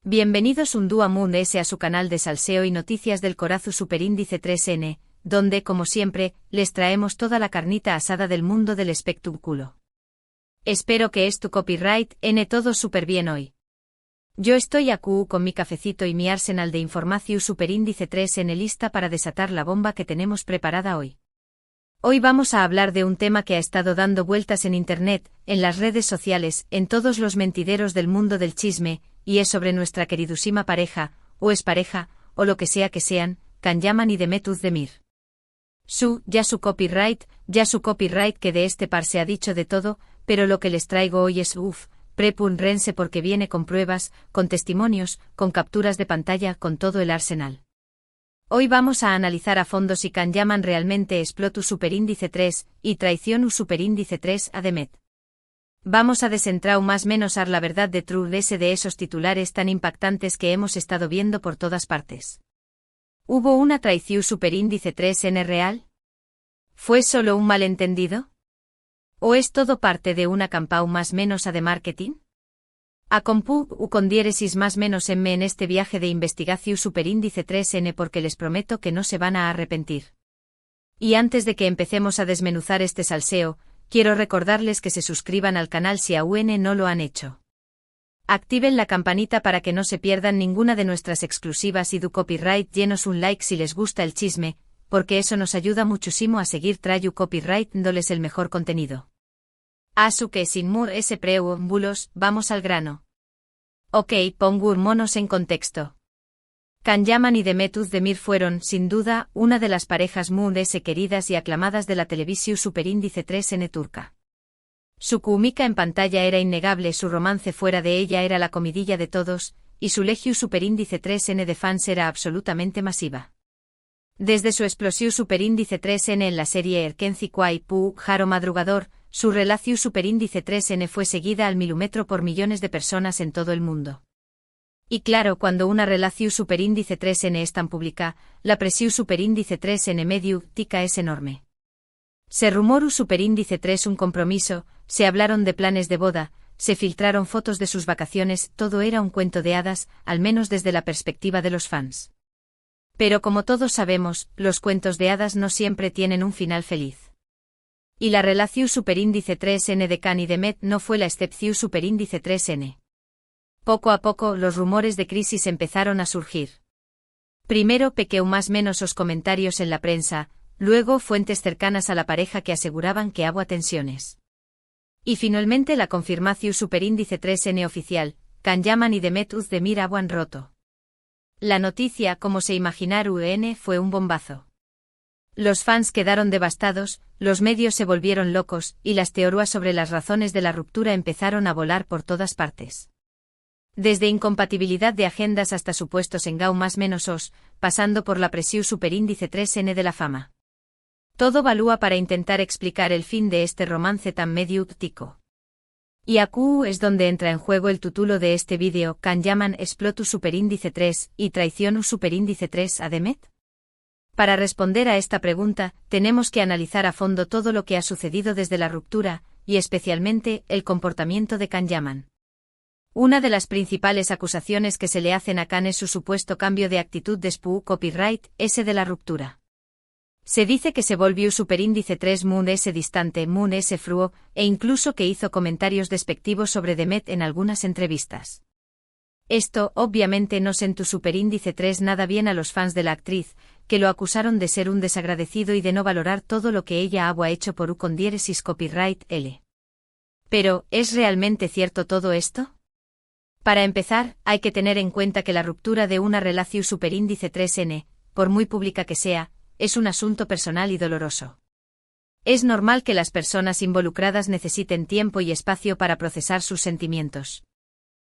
Bienvenidos un día Moon S a su canal de salseo y noticias del Corazu Superíndice 3N, donde, como siempre, les traemos toda la carnita asada del mundo del espectáculo. Espero que es tu copyright, N todo súper bien hoy. Yo estoy aquí con mi cafecito y mi arsenal de información Superíndice 3N lista para desatar la bomba que tenemos preparada hoy. Hoy vamos a hablar de un tema que ha estado dando vueltas en internet, en las redes sociales, en todos los mentideros del mundo del chisme, y es sobre nuestra queridísima pareja, o expareja, o lo que sea que sean, Can Yaman y Demet Özdemir. Ya su copyright que de este par se ha dicho de todo, pero lo que les traigo hoy es prepúrense porque viene con pruebas, con testimonios, con capturas de pantalla, con todo el arsenal. Hoy vamos a analizar a fondo si Can Yaman realmente explotó Superíndice 3 y traicionó Superíndice 3 a Demet. Vamos a desentrar más menos la verdad de de esos titulares tan impactantes que hemos estado viendo por todas partes. ¿Hubo una traición Superíndice 3N real? ¿Fue solo un malentendido? ¿O es todo parte de una campaña más menos de marketing? Con diéresis más menos en este viaje de investigación Superíndice 3N porque les prometo que no se van a arrepentir. Y antes de que empecemos a desmenuzar este salseo, quiero recordarles que se suscriban al canal si aún no lo han hecho. Activen la campanita para que no se pierdan ninguna de nuestras exclusivas y du copyright llenos un like si les gusta el chisme, porque eso nos ayuda muchísimo a seguir trayu copyright dándoles el mejor contenido. Asu que sin ese preámbulos, vamos al grano. Ok, pongo monos en contexto. Can Yaman y Demet Özdemir fueron, sin duda, una de las parejas S queridas y aclamadas de la televisión Superíndice 3N turca. Su química en pantalla era innegable, su romance fuera de ella era la comidilla de todos, y su legión Superíndice 3N de fans era absolutamente masiva. Desde su explosión Superíndice 3N en la serie Erkenci Kwai Pu Jaro Madrugador, su relación Superíndice 3N fue seguida al milímetro por millones de personas en todo el mundo. Y claro, cuando una relación Superíndice 3N es tan pública, la presión Superíndice 3N mediática es enorme. Se rumoró Superíndice 3 un compromiso, se hablaron de planes de boda, se filtraron fotos de sus vacaciones, todo era un cuento de hadas, al menos desde la perspectiva de los fans. Pero como todos sabemos, los cuentos de hadas no siempre tienen un final feliz. Y la relación Superíndice 3N de Can y Demet no fue la excepción Superíndice 3N. Poco a poco, los rumores de crisis empezaron a surgir. Primero pequeó más menos os comentarios en la prensa, luego fuentes cercanas a la pareja que aseguraban que había tensiones. Y finalmente la confirmación Superíndice 3N oficial, Can Yaman y Demet Özdemir habían roto. La noticia, como se imaginaron, fue un bombazo. Los fans quedaron devastados, los medios se volvieron locos, y las teorías sobre las razones de la ruptura empezaron a volar por todas partes. Desde incompatibilidad de agendas hasta supuestos engau más menos pasando por la presión Superíndice 3N de la fama. Todo valúa para intentar explicar el fin de este romance tan mediático. Y aquí es donde entra en juego el título de este vídeo, Can Yaman explotó Superíndice 3 y traicionó Superíndice 3 a Demet. Para responder a esta pregunta, tenemos que analizar a fondo todo lo que ha sucedido desde la ruptura, y especialmente, el comportamiento de Can Yaman. Una de las principales acusaciones que se le hacen a Can es su supuesto cambio de actitud después copyright, ese de la ruptura. Se dice que se volvió Superíndice 3 S distante, S frío, e incluso que hizo comentarios despectivos sobre Demet en algunas entrevistas. Esto, obviamente, no sentó Superíndice 3 nada bien a los fans de la actriz, que lo acusaron de ser un desagradecido y de no valorar todo lo que ella había hecho por con diéresis copyright L. Pero, ¿es realmente cierto todo esto? Para empezar, hay que tener en cuenta que la ruptura de una relación Superíndice 3N, por muy pública que sea, es un asunto personal y doloroso. Es normal que las personas involucradas necesiten tiempo y espacio para procesar sus sentimientos.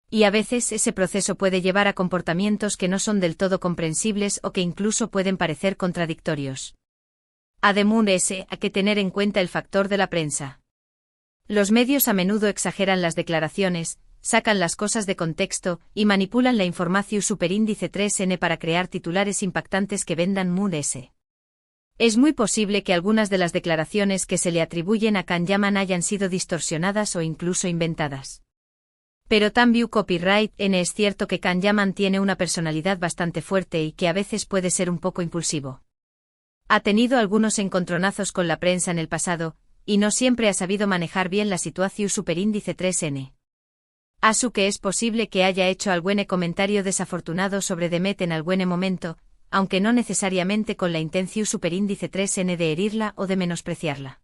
Y a veces ese proceso puede llevar a comportamientos que no son del todo comprensibles o que incluso pueden parecer contradictorios. Además, hay que tener en cuenta el factor de la prensa. Los medios a menudo exageran las declaraciones, sacan las cosas de contexto y manipulan la información Superíndice 3N para crear titulares impactantes que vendan S. Es muy posible que algunas de las declaraciones que se le atribuyen a Can Yaman hayan sido distorsionadas o incluso inventadas. Pero También Copyright N es cierto que Can Yaman tiene una personalidad bastante fuerte y que a veces puede ser un poco impulsivo. Ha tenido algunos encontronazos con la prensa en el pasado, y no siempre ha sabido manejar bien la situación superíndice 3N. Asu que es posible que haya hecho algún comentario desafortunado sobre Demet en algún momento, aunque no necesariamente con la intención superíndice 3N de herirla o de menospreciarla.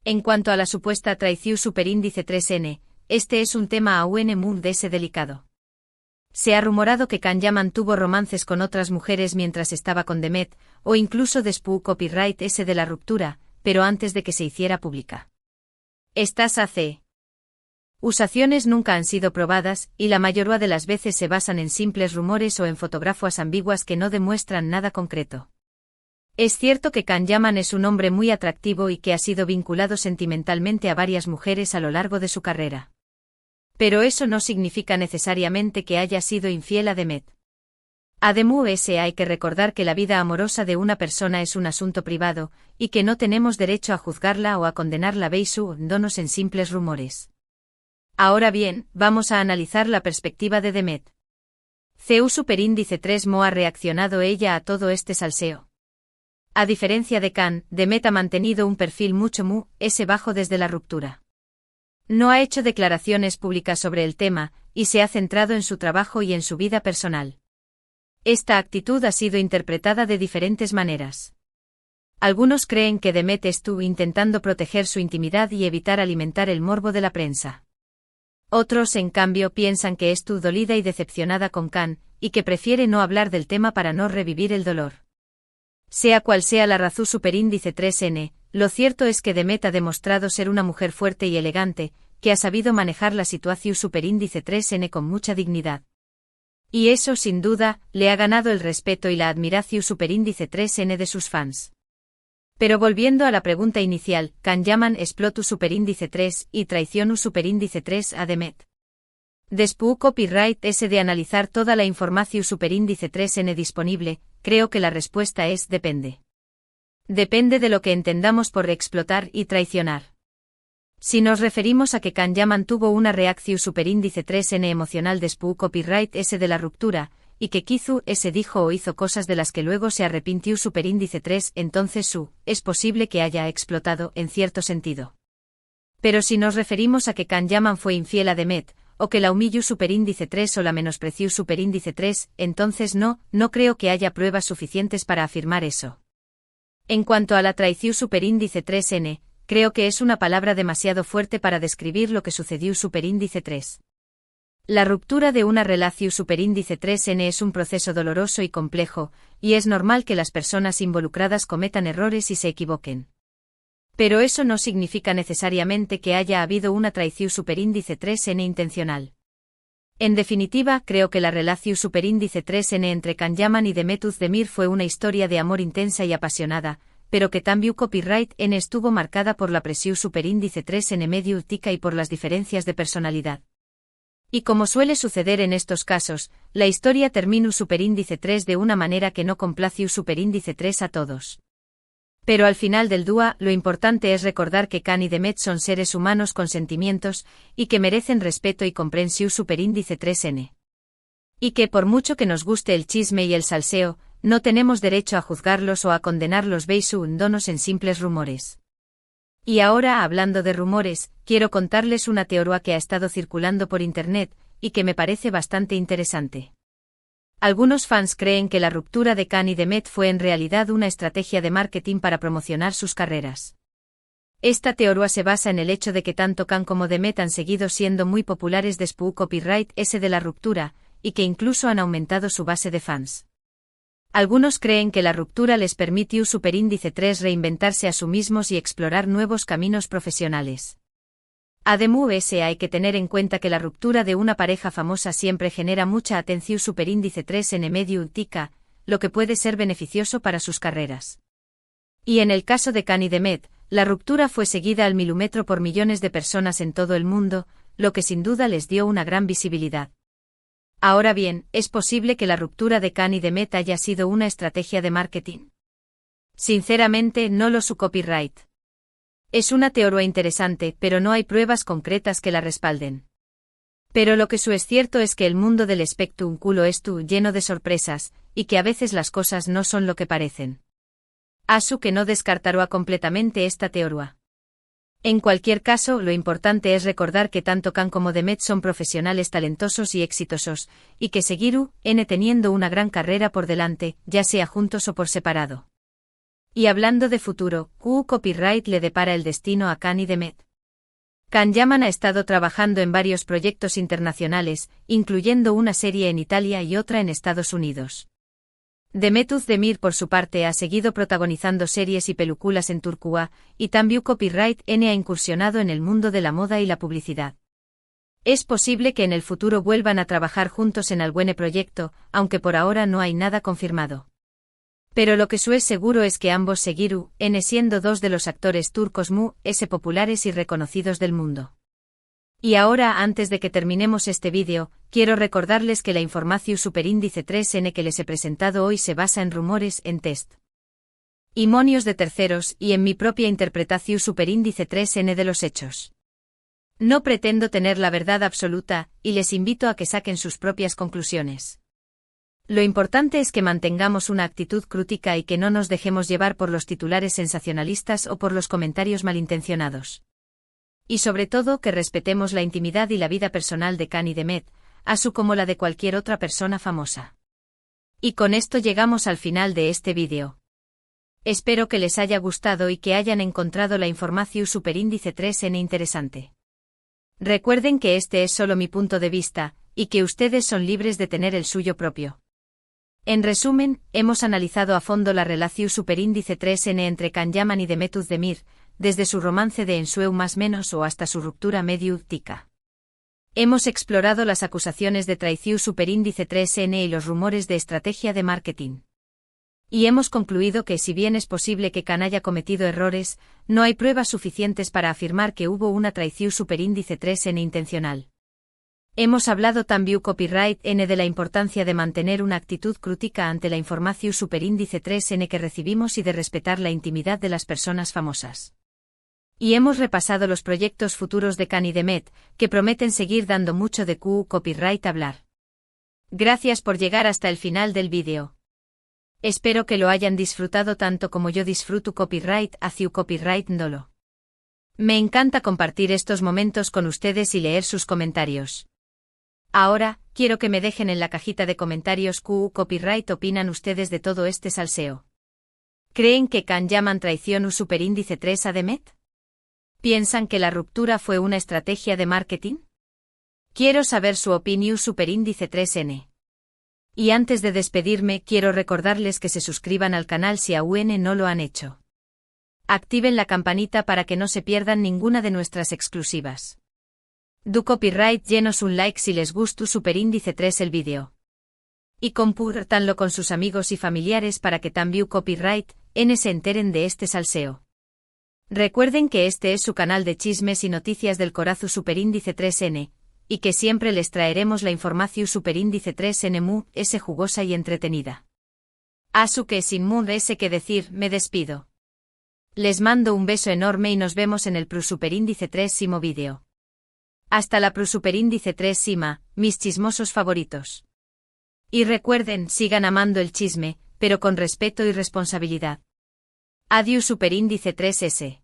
En cuanto a la supuesta traición superíndice 3N, este es un tema aún muy delicado. Se ha rumorado que Can Yaman tuvo romances con otras mujeres mientras estaba con Demet, o incluso después copyright ese de la ruptura, pero antes de que se hiciera pública. Estas acusaciones nunca han sido probadas, y la mayoría de las veces se basan en simples rumores o en fotografías ambiguas que no demuestran nada concreto. Es cierto que Can Yaman es un hombre muy atractivo y que ha sido vinculado sentimentalmente a varias mujeres a lo largo de su carrera. Pero eso no significa necesariamente que haya sido infiel a Demet. Además, hay que recordar que la vida amorosa de una persona es un asunto privado, y que no tenemos derecho a juzgarla o a condenarla basándonos en simples rumores. Ahora bien, vamos a analizar la perspectiva de Demet. CU superíndice 3 Mo ha reaccionado ella a todo este salseo. A diferencia de Can, Demet ha mantenido un perfil mucho bajo desde la ruptura. No ha hecho declaraciones públicas sobre el tema, y se ha centrado en su trabajo y en su vida personal. Esta actitud ha sido interpretada de diferentes maneras. Algunos creen que Demet estuvo intentando proteger su intimidad y evitar alimentar el morbo de la prensa. Otros, en cambio, piensan que estuvo dolida y decepcionada con Can, y que prefiere no hablar del tema para no revivir el dolor. Sea cual sea la razón superíndice 3N, lo cierto es que Demet ha demostrado ser una mujer fuerte y elegante, que ha sabido manejar la situación superíndice 3N con mucha dignidad. Y eso, sin duda, le ha ganado el respeto y la admiración superíndice 3N de sus fans. Pero volviendo a la pregunta inicial, Can Yaman explotó superíndice 3 y traicionó superíndice 3 a Demet. Después copyright ese de analizar toda la información superíndice 3N disponible, creo que la respuesta es depende. Depende de lo que entendamos por explotar y traicionar. Si nos referimos a que Can Yaman tuvo una reacción superíndice 3N emocional después copyright ese de la ruptura, y que Kizu ese dijo o hizo cosas de las que luego se arrepintió superíndice 3, entonces es posible que haya explotado en cierto sentido. Pero si nos referimos a que Can Yaman fue infiel a Demet, o que la humilló superíndice 3 o la menospreció superíndice 3, entonces no creo que haya pruebas suficientes para afirmar eso. En cuanto a la traición superíndice 3N, creo que es una palabra demasiado fuerte para describir lo que sucedió superíndice 3. La ruptura de una relación superíndice 3N es un proceso doloroso y complejo, y es normal que las personas involucradas cometan errores y se equivoquen. Pero eso no significa necesariamente que haya habido una traición superíndice 3N intencional. En definitiva, creo que la relación superíndice 3N entre Can Yaman y Demet Özdemir fue una historia de amor intensa y apasionada, pero que también copyright N estuvo marcada por la presión superíndice 3N medio tica y por las diferencias de personalidad. Y como suele suceder en estos casos, la historia terminó superíndice 3 de una manera que no complació superíndice 3 a todos. Pero al final del día, lo importante es recordar que Can y Demet son seres humanos con sentimientos, y que merecen respeto y comprensión superíndice 3N. Y que por mucho que nos guste el chisme y el salseo, no tenemos derecho a juzgarlos o a condenarlos basándonos en simples rumores. Y ahora, hablando de rumores, quiero contarles una teoría que ha estado circulando por internet, y que me parece bastante interesante. Algunos fans creen que la ruptura de Can y Demet fue en realidad una estrategia de marketing para promocionar sus carreras. Esta teoría se basa en el hecho de que tanto Can como Demet han seguido siendo muy populares después copyright ese de la ruptura, y que incluso han aumentado su base de fans. Algunos creen que la ruptura les permitió superíndice 3 reinventarse a sí mismos y explorar nuevos caminos profesionales. Además, hay que tener en cuenta que la ruptura de una pareja famosa siempre genera mucha atención superíndice 3 en medio tica, lo que puede ser beneficioso para sus carreras. Y en el caso de Can y Demet, la ruptura fue seguida al milímetro por millones de personas en todo el mundo, lo que sin duda les dio una gran visibilidad. Ahora bien, ¿es posible que la ruptura de Can y Demet haya sido una estrategia de marketing? Sinceramente, no lo su copyright. Es una teoría interesante, pero no hay pruebas concretas que la respalden. Pero lo que es cierto es que el mundo del espectáculo es lleno de sorpresas, y que a veces las cosas no son lo que parecen. Asu que no descartará completamente esta teoría. En cualquier caso, lo importante es recordar que tanto Kan como Demet son profesionales talentosos y exitosos, y que seguirán teniendo una gran carrera por delante, ya sea juntos o por separado. Y hablando de futuro, ¿qué copyright le depara el destino a Kan y Demet? Can Yaman ha estado trabajando en varios proyectos internacionales, incluyendo una serie en Italia y otra en Estados Unidos. Demet Özdemir por su parte ha seguido protagonizando series y películas en Turquía, y también Copyright N ha incursionado en el mundo de la moda y la publicidad. Es posible que en el futuro vuelvan a trabajar juntos en algún proyecto, aunque por ahora no hay nada confirmado. Pero lo que es seguro es que ambos seguirán siendo dos de los actores turcos populares y reconocidos del mundo. Y ahora, antes de que terminemos este vídeo, quiero recordarles que la información superíndice 3N que les he presentado hoy se basa en rumores, en test y monios de terceros y en mi propia interpretación superíndice 3N de los hechos. No pretendo tener la verdad absoluta, y les invito a que saquen sus propias conclusiones. Lo importante es que mantengamos una actitud crítica y que no nos dejemos llevar por los titulares sensacionalistas o por los comentarios malintencionados. Y sobre todo que respetemos la intimidad y la vida personal de Kan y Demet, así como la de cualquier otra persona famosa. Y con esto llegamos al final de este vídeo. Espero que les haya gustado y que hayan encontrado la información superíndice 3N interesante. Recuerden que este es solo mi punto de vista, y que ustedes son libres de tener el suyo propio. En resumen, hemos analizado a fondo la relación superíndice 3N entre Can Yaman y Demet Özdemir, desde su romance de Ensueu más menos o hasta su ruptura mediática. Hemos explorado las acusaciones de traición superíndice 3N y los rumores de estrategia de marketing. Y hemos concluido que si bien es posible que Kan haya cometido errores, no hay pruebas suficientes para afirmar que hubo una traición superíndice 3N intencional. Hemos hablado también Copyright N de la importancia de mantener una actitud crítica ante la información superíndice 3N que recibimos y de respetar la intimidad de las personas famosas. Y hemos repasado los proyectos futuros de Kan y Demet, que prometen seguir dando mucho de copyright hablar. Gracias por llegar hasta el final del vídeo. Espero que lo hayan disfrutado tanto como yo disfruto copyright hacia copyright Ndolo. Me encanta compartir estos momentos con ustedes y leer sus comentarios. Ahora, quiero que me dejen en la cajita de comentarios qué copyright opinan ustedes de todo este salseo. ¿Creen que Can Yaman traicionó superíndice 3 a Demet? ¿Piensan que la ruptura fue una estrategia de marketing? Quiero saber su opinión superíndice 3N. Y antes de despedirme, quiero recordarles que se suscriban al canal si aún no lo han hecho. Activen la campanita para que no se pierdan ninguna de nuestras exclusivas. Du copyright llenos un like si les gustó superíndice 3 el vídeo. Y compártanlo con sus amigos y familiares para que también copyright N se enteren de este salseo. Recuerden que este es su canal de chismes y noticias del corazón superíndice 3N, y que siempre les traeremos la información superíndice 3N es jugosa y entretenida. Asu que sin más que decir, me despido. Les mando un beso enorme y nos vemos en el superíndice 3 vídeo. Hasta la superíndice 3 mis chismosos favoritos. Y recuerden, sigan amando el chisme, pero con respeto y responsabilidad. Adiós superíndice 3S.